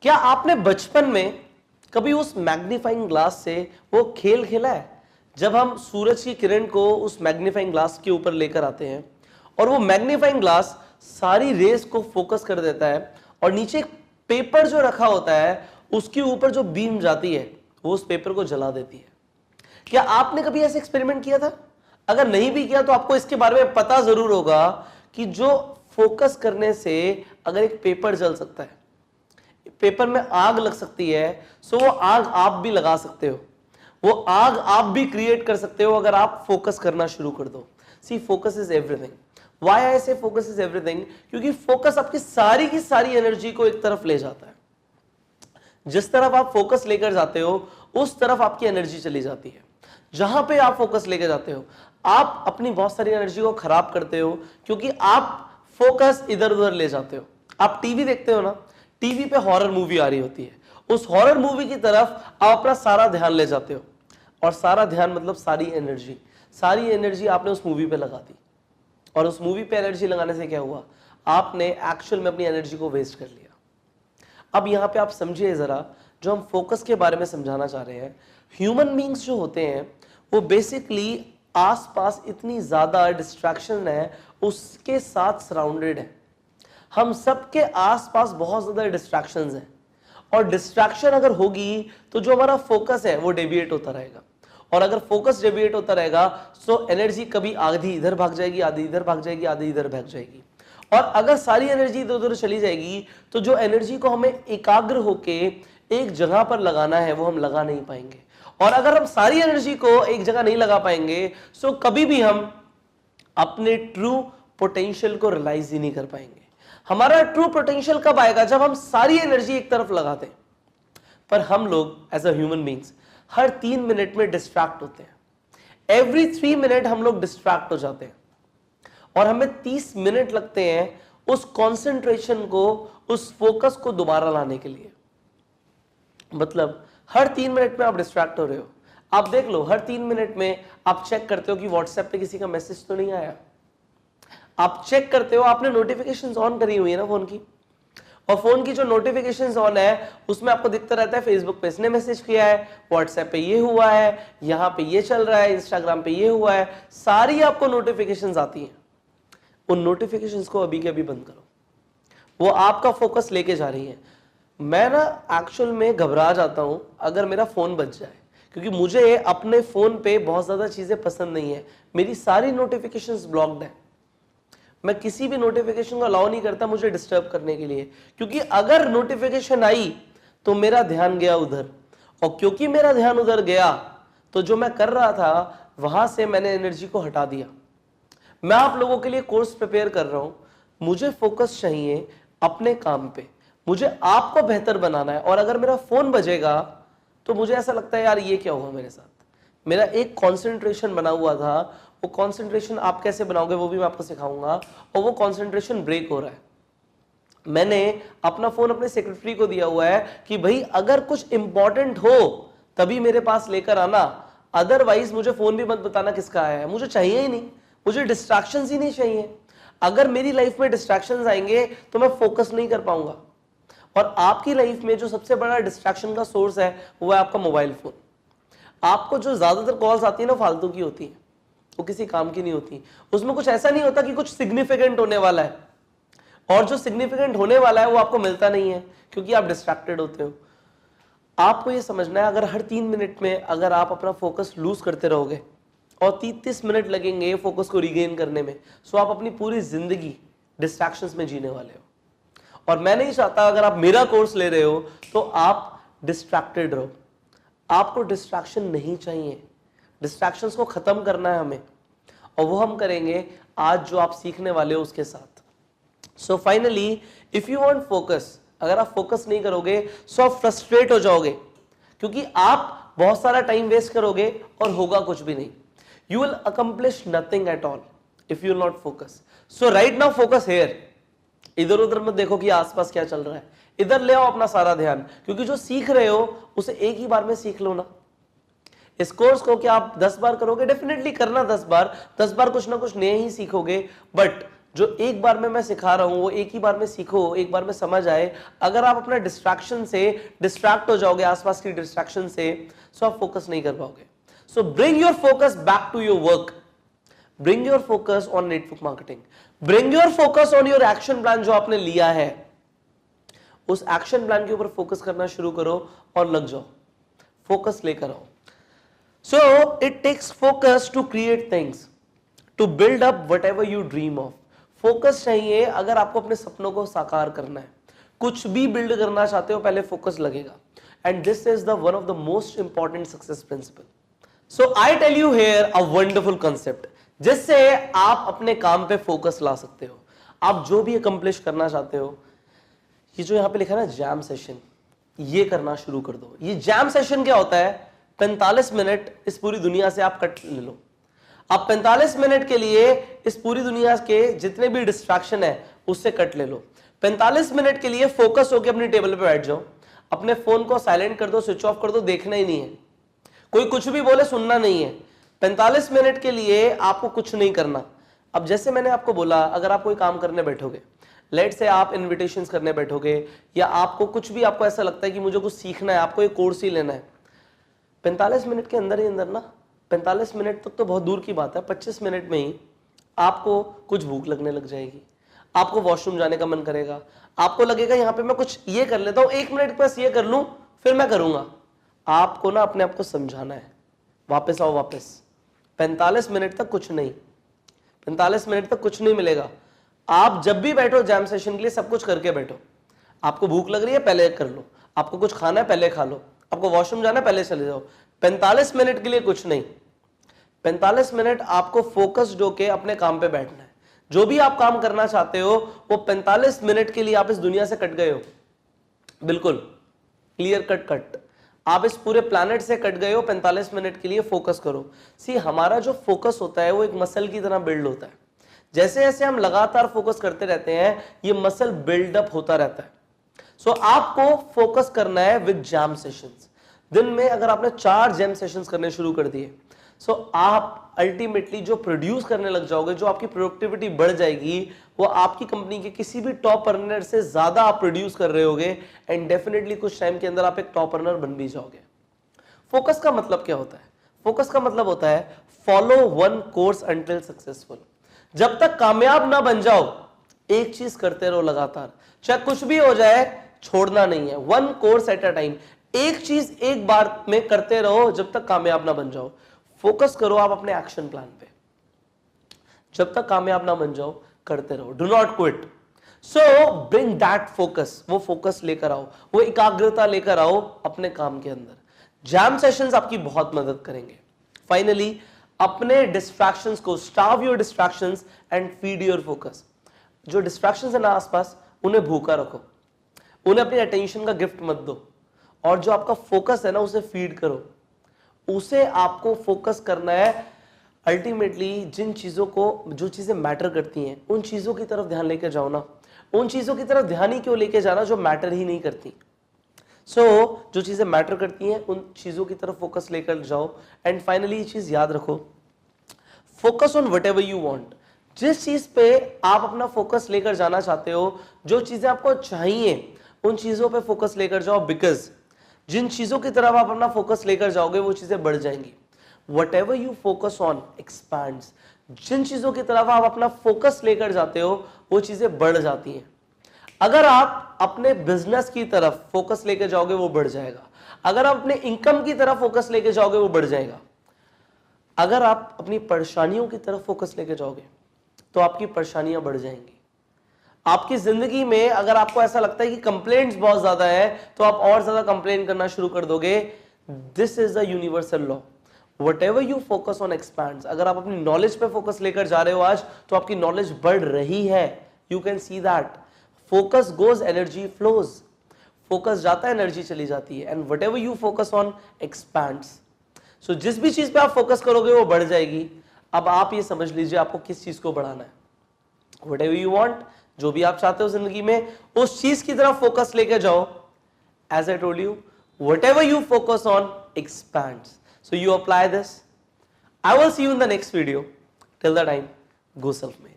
क्या आपने बचपन में कभी उस मैग्नीफाइंग ग्लास से वो खेल खेला है, जब हम सूरज की किरण को उस मैग्नीफाइंग ग्लास के ऊपर लेकर आते हैं और वो मैग्नीफाइंग ग्लास सारी रेस को फोकस कर देता है और नीचे एक पेपर जो रखा होता है उसके ऊपर जो बीम जाती है वो उस पेपर को जला देती है। क्या आपने कभी ऐसे एक्सपेरिमेंट किया था? अगर नहीं भी किया तो आपको इसके बारे में पता जरूर होगा कि जो फोकस करने से अगर एक पेपर जल सकता है, पेपर में आग लग सकती है, सो वो आग आप भी लगा सकते हो, वो आग आप भी क्रिएट कर सकते हो अगर आप फोकस करना शुरू कर दो। See focus is everything. Why I say focus is everything? क्योंकि फोकस आपकी सारी की सारी एनर्जी को एक तरफ ले जाता है। जिस तरफ आप फोकस लेकर जाते हो उस तरफ आपकी एनर्जी चली जाती है। जहां पे आप फोकस लेकर जाते हो आप अपनी बहुत सारी एनर्जी को खराब करते हो, क्योंकि आप फोकस इधर उधर ले जाते हो। आप टीवी देखते हो ना, टीवी पे हॉरर मूवी आ रही होती है, उस हॉरर मूवी की तरफ आप अपना सारा ध्यान ले जाते हो, और सारा ध्यान मतलब सारी एनर्जी आपने उस मूवी पे लगा दी। और उस मूवी पे एनर्जी लगाने से क्या हुआ? आपने एक्चुअल में अपनी एनर्जी को वेस्ट कर लिया। अब यहां पे आप समझिए जरा, जो हम फोकस के बारे में समझाना चाह रहे हैं, ह्यूमन बींग्स जो होते हैं वो बेसिकली आसपास इतनी ज्यादा डिस्ट्रैक्शन है उसके साथ सराउंडेड है। हम सबके आसपास बहुत ज्यादा डिस्ट्रैक्शंस हैं, और डिस्ट्रैक्शन अगर होगी तो जो हमारा फोकस है वो डेविएट होता रहेगा, और अगर फोकस डेविएट होता रहेगा तो एनर्जी कभी आधी इधर भाग जाएगी, आधी इधर भाग जाएगी, आधी इधर भाग जाएगी। और अगर सारी एनर्जी इधर उधर चली जाएगी तो जो एनर्जी को हमें एकाग्र होके एक जगह पर लगाना है वो हम लगा नहीं पाएंगे। और अगर हम सारी एनर्जी को एक जगह नहीं लगा पाएंगे तो कभी भी हम अपने ट्रू पोटेंशियल को रियलाइज ही नहीं कर पाएंगे। हमारा ट्रू पोटेंशियल कब आएगा? जब हम सारी एनर्जी एक तरफ लगाते हैं। पर हम लोग एज अ ह्यूमन बींग्स हर 3 मिनट में डिस्ट्रैक्ट होते हैं। एवरी 3 मिनट हम लोग डिस्ट्रैक्ट हो जाते हैं, और हमें 30 मिनट लगते हैं उस कंसंट्रेशन को, उस फोकस को दोबारा लाने के लिए। मतलब हर 3 मिनट में आप डिस्ट्रैक्ट हो रहे हो। आप देख लो, हर 3 मिनट में आप चेक करते हो कि व्हाट्सएप पे किसी का मैसेज तो नहीं आया। आप चेक करते हो, आपने नोटिफिकेशंस ऑन करी हुई है ना फोन की, और फोन की जो नोटिफिकेशंस ऑन है उसमें आपको दिखता रहता है फेसबुक पे इसने मैसेज किया है, व्हाट्सएप पे ये हुआ है, यहां पे ये चल रहा है, इंस्टाग्राम पे ये हुआ है, सारी आपको नोटिफिकेशंस आती हैं। उन नोटिफिकेशंस को अभी के अभी बंद करो, वो आपका फोकस लेके जा रही है। मैं ना एक्चुअल में घबरा जाता हूं अगर मेरा फोन बज जाए, क्योंकि मुझे अपने फोन पे बहुत ज्यादा चीजें पसंद नहीं है। मेरी सारी नोटिफिकेशंस ब्लॉक्ड है, मैं किसी भी नोटिफिकेशन को अलाउ नहीं करता मुझे डिस्टर्ब करने के लिए, क्योंकि अगर नोटिफिकेशन आई तो मेरा ध्यान गया उधर, और क्योंकि मेरा ध्यान उधर गया तो जो मैं कर रहा था वहां से मैंने एनर्जी को हटा दिया। मैं आप लोगों के लिए कोर्स प्रिपेयर कर रहा हूं, मुझे फोकस चाहिए अपने काम पे, मुझे आपको बेहतर बनाना है। और अगर मेरा फोन बजेगा तो मुझे ऐसा लगता है यार ये क्या हुआ मेरे साथ, मेरा एक कंसंट्रेशन बना हुआ था, वो कंसंट्रेशन आप कैसे बनाओगे वो भी मैं आपको सिखाऊंगा, और वो कंसंट्रेशन ब्रेक हो रहा है। मैंने अपना फोन अपने सेक्रेटरी को दिया हुआ है कि भाई अगर कुछ इंपॉर्टेंट हो तभी मेरे पास लेकर आना, अदरवाइज मुझे फोन भी मत बताना किसका आया है, मुझे चाहिए ही नहीं, मुझे डिस्ट्रैक्शंस ही नहीं चाहिए। अगर मेरी लाइफ में डिस्ट्रैक्शंस आएंगे तो मैं फोकस नहीं कर पाऊंगा। और आपकी लाइफ में जो सबसे बड़ा डिस्ट्रैक्शन का सोर्स है वो है आपका मोबाइल फोन। आपको जो ज्यादातर कॉल्स आती है ना फालतू की होती है, वो किसी काम की नहीं होती, उसमें कुछ ऐसा नहीं होता कि कुछ सिग्निफिकेंट होने वाला है, और जो सिग्निफिकेंट होने वाला है वो आपको मिलता नहीं है क्योंकि आप डिस्ट्रैक्टेड होते हो। आपको ये समझना है, अगर हर 3 मिनट में अगर आप अपना फोकस लूज करते रहोगे और 30 मिनट लगेंगे फोकस को रिगेन करने में, सो आप अपनी पूरी जिंदगी डिस्ट्रैक्शंस में जीने वाले हो। और मैं नहीं चाहता अगर आप मेरा कोर्स ले रहे हो तो आप डिस्ट्रैक्टेड रहो। आपको डिस्ट्रैक्शन नहीं चाहिए, डिस्ट्रैक्शंस को खत्म करना है हमें, और वो हम करेंगे आज जो आप सीखने वाले हो उसके साथ। So finally if you want focus, अगर आप फोकस नहीं करोगे सो आप फ्रस्ट्रेट हो जाओगे, क्योंकि आप बहुत सारा टाइम वेस्ट करोगे और होगा कुछ भी नहीं। You will accomplish nothing at all if you will not focus. So right now focus here. इधर उधर मत देखो कि आसपास क्या चल रहा है, इधर ले आओ अपना सारा ध्यान, क्योंकि जो सीख रहे हो उसे एक ही बार में सीख लो ना। इस कोर्स को क्या आप 10 बार करोगे? डेफिनेटली करना 10 बार, 10 बार कुछ ना कुछ नए ही सीखोगे, बट जो एक बार में मैं सिखा रहा हूं वो एक ही बार में सीखो, एक बार में समझ आए। अगर आप अपने डिस्ट्रैक्शन से डिस्ट्रैक्ट हो जाओगे, आसपास की डिस्ट्रैक्शन से, सो आप फोकस नहीं कर पाओगे। So bring your focus back to your work, bring your focus on network marketing, bring your focus on your action plan जो आपने लिया है, उस एक्शन प्लान के ऊपर फोकस करना शुरू करो और लग जाओ, फोकस लेकर आओ। So it takes focus to create things, to build up whatever you dream of. Focus चाहिए अगर आपको अपने सपनों को साकार करना है, कुछ भी बिल्ड करना चाहते हो, पहले फोकस लगेगा। And this is the one of the most important success principle. So I tell you here a wonderful concept जिससे आप अपने काम पे फोकस ला सकते हो। आप जो भी अकम्प्लिश करना चाहते हो, ये जो यहां पे लिखा है ना जैम सेशन, ये करना शुरू कर दो। ये जैम सेशन क्या होता है? 45 मिनट इस पूरी दुनिया से आप कट ले लो। आप 45 मिनट के लिए इस पूरी दुनिया के जितने भी डिस्ट्रैक्शन है उससे कट ले लो। 45 मिनट के लिए फोकस होकर अपनी टेबल पे बैठ जाओ, अपने फोन को साइलेंट कर दो, स्विच ऑफ कर दो, देखना ही नहीं है, कोई कुछ भी बोले सुनना नहीं है। 45 मिनट के लिए आपको कुछ नहीं करना। अब जैसे मैंने आपको बोला, अगर आप कोई काम करने बैठोगे, लेट से आप इन्विटेशंस करने बैठोगे, या आपको कुछ भी, आपको ऐसा लगता है कि मुझे कुछ सीखना है, आपको एक कोर्स ही लेना है, 45 मिनट के अंदर ही अंदर ना, 45 मिनट तक तो बहुत दूर की बात है, 25 मिनट में ही आपको कुछ भूख लगने लग जाएगी, आपको वॉशरूम जाने का मन करेगा, आपको लगेगा यहां पे मैं कुछ ये कर लेता हूं, 1 मिनट बस ये कर लूं फिर मैं करूंगा। आपको ना अपने आप को समझाना है, वापस आओ, वापस। 45 मिनट तक कुछ नहीं, 45 मिनट तक कुछ नहीं मिलेगा। आप जब भी बैठो जैम सेशन के लिए, सब कुछ करके बैठो। आपको भूख लग रही है, पहले कर लो। आपको कुछ खाना है, पहले खा लो। आपको वॉशरूम जाना है, पहले चले जाओ। 45 मिनट के लिए कुछ नहीं, 45 मिनट आपको फोकस्ड होके अपने काम पे बैठना है। जो भी आप काम करना चाहते हो वो 45 मिनट के लिए आप इस दुनिया से कट गए हो, बिल्कुल क्लियर कट। आप इस पूरे प्लैनेट से कट गए हो, 45 मिनट के लिए फोकस करो। सी, हमारा जो फोकस होता है वो एक मसल की तरह बिल्ड होता है। जैसे जैसे हम लगातार फोकस करते रहते हैं, ये मसल बिल्डअप होता रहता है। सो आपको फोकस करना है विद जैम सेशंस। दिन में अगर आपने 4 जैम सेशंस करने शुरू कर दिए, सो आप अल्टीमेटली जो प्रोड्यूस करने लग जाओगे, जो आपकी प्रोडक्टिविटी बढ़ जाएगी, वो आपकी कंपनी के किसी भी टॉप अर्नर से ज्यादा आप प्रोड्यूस कर रहे होगे। एंड डेफिनेटली कुछ टाइम के अंदर आप एक टॉप अर्नर बन भी जाओगे। फोकस का मतलब क्या होता है? फोकस का मतलब होता है follow one course until successful. जब तक कामयाब ना बन जाओ, एक चीज करते रहो लगातार, चाहे कुछ भी हो जाए, छोड़ना नहीं है। One course at a time, एक चीज एक बार में करते रहो जब तक कामयाब ना बन जाओ। फोकस करो आप अपने एक्शन प्लान पे, जब तक कामयाब ना बन जाओ करते रहो, do not quit. So bring that focus, वो फोकस लेकर आओ, वो एकाग्रता लेकर आओ अपने काम के अंदर। जैम सेशंस आपकी बहुत मदद करेंगे। फाइनली, अपने डिस्ट्रैक्शंस को, starve your distractions and feed your focus. जो डिस्ट्रैक्शंस है ना आसपास, उन्हें भूखा रखो, उन्हें अपनी अटेंशन का गिफ्ट मत दो, और जो आपका फोकस है ना उसे फीड करो। उसे आपको फोकस करना है अल्टीमेटली जिन चीजों को, जो चीजें मैटर करती हैं, उन चीजों की तरफ ध्यान लेकर जाओ ना। उन चीजों की तरफ ध्यान ही क्यों लेके जाना जो मैटर ही नहीं करती। जो चीजें मैटर करती हैं उन चीजों की तरफ फोकस लेकर जाओ। एंड फाइनली ये चीज याद रखो, focus on what ever you want. जिस चीज पे आप अपना फोकस लेकर जाना चाहते हो, जो चीजें आपको चाहिए, उन चीजों पे फोकस लेकर जाओ। बिकॉज जिन चीजों की तरफ आप अपना फोकस लेकर जाओगे वो चीजें बढ़ जाएंगी। Whatever you focus on expands. जिन चीजों की तरफ आप अपना फोकस लेकर जाते हो वो चीजें बढ़ जाती हैं। अगर आप अपने बिजनेस की तरफ फोकस लेकर जाओगे वो बढ़ जाएगा। अगर आप अपने इनकम की तरफ फोकस लेकर जाओगे वो बढ़ जाएगा। अगर आप अपनी परेशानियों की तरफ फोकस लेकर जाओगे तो आपकी परेशानियां बढ़ जाएंगी। आपकी जिंदगी में अगर आपको ऐसा लगता है कि कंप्लेंट्स बहुत ज्यादा है, तो आप और ज्यादा कंप्लेन करना शुरू कर दोगे। This is the universal law, what ever you focus on expands. अगर आप अपनी नॉलेज पे फोकस लेकर जा रहे हो आज, तो आपकी नॉलेज बढ़ रही है। You can see that. Focus goes, energy flows. Focus जाता है, एनर्जी चली जाती है। And whatever you focus on expands. So जिस भी चीज पे आप फोकस करोगे वो बढ़ जाएगी। अब आप ये समझ लीजिए आपको किस चीज को बढ़ाना है। वट एवर यू वॉन्ट, जो भी आप चाहते हो जिंदगी में, उस चीज की तरफ फोकस लेकर जाओ। As I told you, whatever you focus on expands. So you apply this. I will see you in the next video. Till the time, go self-made.